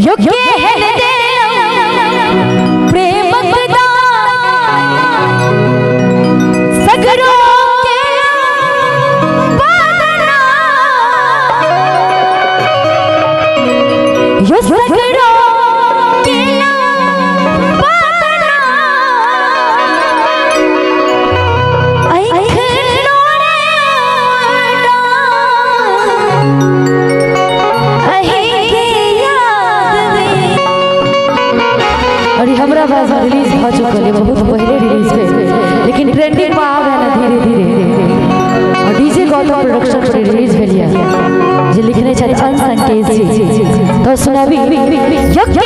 योग्य है दे प्रेम कदा सगरो के बादना यो सगरो के बादना और हमरा पास रिलीज हो चुका है बहुत पहले रिलीज पे लेकिन ट्रेंडिंग में आ गया ना धीरे धीरे और डीजे गौतम प्रोडक्शन पर रिलीज भेलिया जे लिखने छथि अनसंग केस जी तो सुनाबी योग्य